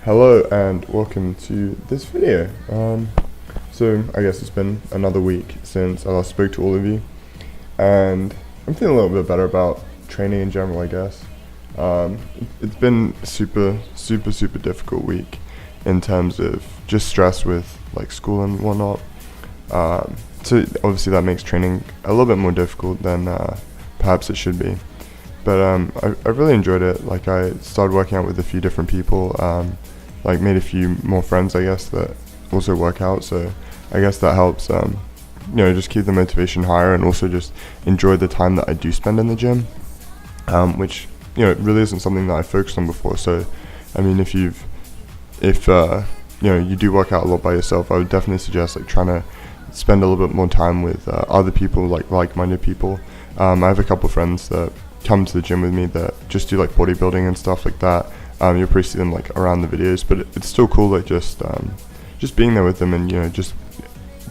Hello and welcome to this video. So I guess it's been another week since I last spoke to all of you, and I'm feeling a little bit better about training in general, I guess. It's been super difficult week in terms of just stress with like school and whatnot. So obviously that makes training a little bit more difficult than perhaps it should be. But I really enjoyed it. Like I started working out with a few different people. Like made a few more friends, I guess, that also work out. So I guess that helps, just keep the motivation higher and also just enjoy the time that I do spend in the gym, which, it really isn't something that I focused on before. So, I mean, if you do work out a lot by yourself, I would definitely suggest like trying to spend a little bit more time with other people, like-minded people. I have a couple of friends that come to the gym with me that just do like bodybuilding and stuff like that. You'll probably see them like around the videos, but it's still cool, like just being there with them and just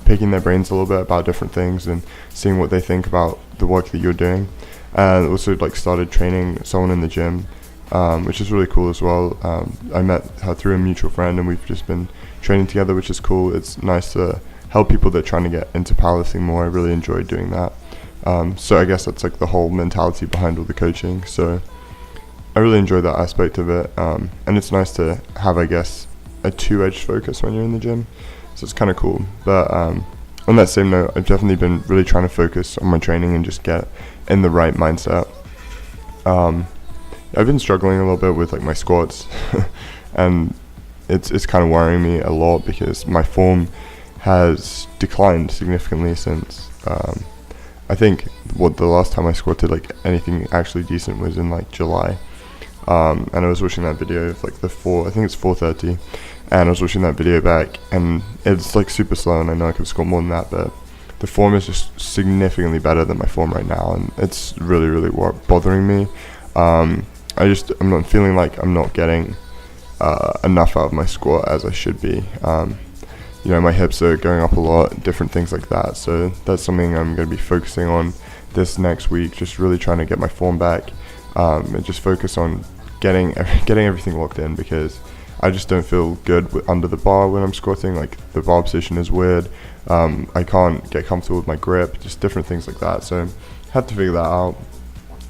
picking their brains a little bit about different things and seeing what they think about the work that you're doing. And also like started training someone in the gym, which is really cool as well. I met her through a mutual friend and we've just been training together, which is cool. It's nice to help people that are trying to get into powerlifting more. I really enjoy doing that. So I guess that's like the whole mentality behind all the coaching. So I really enjoy that aspect of it, and it's nice to have, I guess, a two-edged focus when you're in the gym, so it's kind of cool. But on that same note, I've definitely been really trying to focus on my training and just get in the right mindset. I've been struggling a little bit with like my squats, and it's kind of worrying me a lot because my form has declined significantly since I think the last time I squatted like anything actually decent was in like July. And I was watching that video of like I think it's 4:30, and I was watching that video back and it's like super slow, and I know I could squat more than that, but the form is just significantly better than my form right now, and it's really bothering me. I'm not feeling like I'm not getting enough out of my squat as I should be. My hips are going up a lot, different things like that, so that's something I'm going to be focusing on this next week, just really trying to get my form back, and just focus on getting everything locked in, because I just don't feel good under the bar when I'm squatting. Like the bar position is weird, I can't get comfortable with my grip, just different things like that, so I have to figure that out.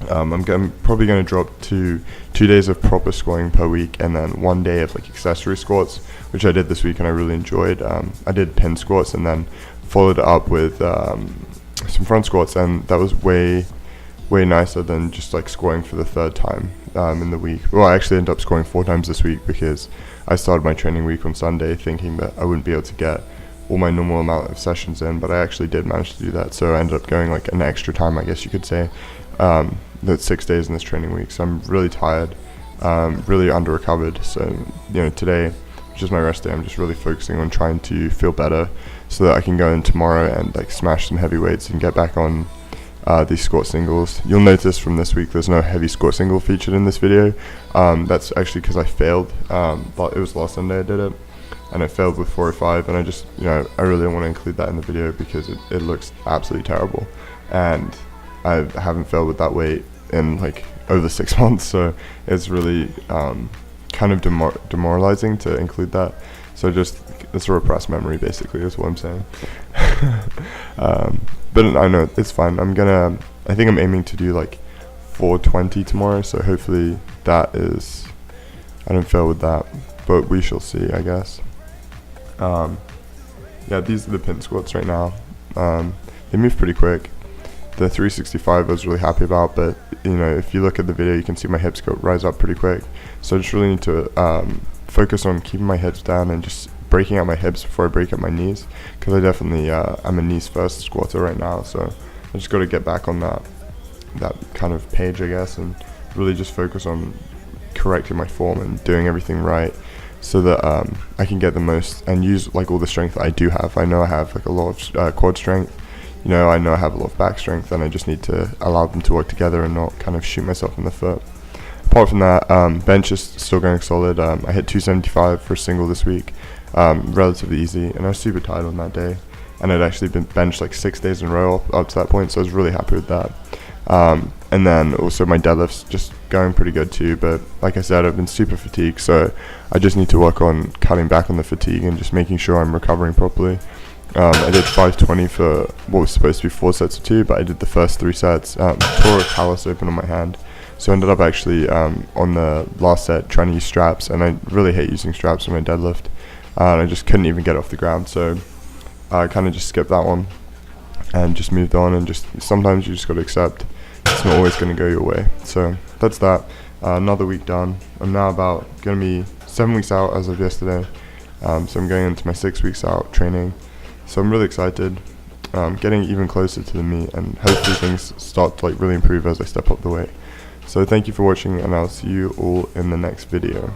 I'm probably going to drop to 2 days of proper squatting per week, and then 1 day of like accessory squats, which I did this week and I really enjoyed. I did pin squats and then followed it up with some front squats, and that was way nicer than just like squatting for the third time in the week. Well, I actually ended up squatting 4 times this week because I started my training week on Sunday thinking that I wouldn't be able to get all my normal amount of sessions in, but I actually did manage to do that, so I ended up going like an extra time, I guess you could say. That's 6 days in this training week, so I'm really tired, really under recovered. So today, which is my rest day, I'm just really focusing on trying to feel better so that I can go in tomorrow and like smash some heavy weights and get back on these squat singles. You'll notice from this week there's no heavy squat single featured in this video. That's actually because I failed, but it was last Sunday I did it, and I failed with 405, and I just I really don't want to include that in the video because it looks absolutely terrible, and I haven't failed with that weight in like over 6 months, so it's really kind of demoralizing to include that. So just it's a repressed memory basically is what I'm saying. But I know it's fine. I think I'm aiming to do like 420 tomorrow, so hopefully I don't fail with that, but we shall see, I guess. These are the pin squats right now. They move pretty quick. The 365 I was really happy about, but if you look at the video you can see my hips rise up pretty quick, so I just really need to focus on keeping my hips down and just breaking out my hips before I break out my knees, because I definitely I'm a knees first squatter right now, so I just got to get back on that kind of page, I guess, and really just focus on correcting my form and doing everything right so that I can get the most and use like all the strength that I do have. I know I have like a lot of quad strength, I know I have a lot of back strength, and I just need to allow them to work together and not kind of shoot myself in the foot. Apart from that, bench is still going solid. I hit 275 for a single this week, relatively easy, and I was super tired on that day, and I'd actually been benched like 6 days in a row up to that point, so I was really happy with that. And then also my deadlift's just going pretty good too, but like I said, I've been super fatigued, so I just need to work on cutting back on the fatigue and just making sure I'm recovering properly. I did 520 for what was supposed to be 4 sets of 2, but I did the first 3 sets, tore a callus open on my hand, so I ended up actually on the last set trying to use straps, and I really hate using straps on my deadlift, and I just couldn't even get off the ground, so I kind of just skipped that one and just moved on, and just sometimes you just got to accept it's not always going to go your way. So that's that. Another week done. I'm now about going to be 7 weeks out as of yesterday, so I'm going into my 6 weeks out training, so I'm really excited, getting even closer to the meet, and hopefully things start to like really improve as I step up the weight. So thank you for watching, and I'll see you all in the next video.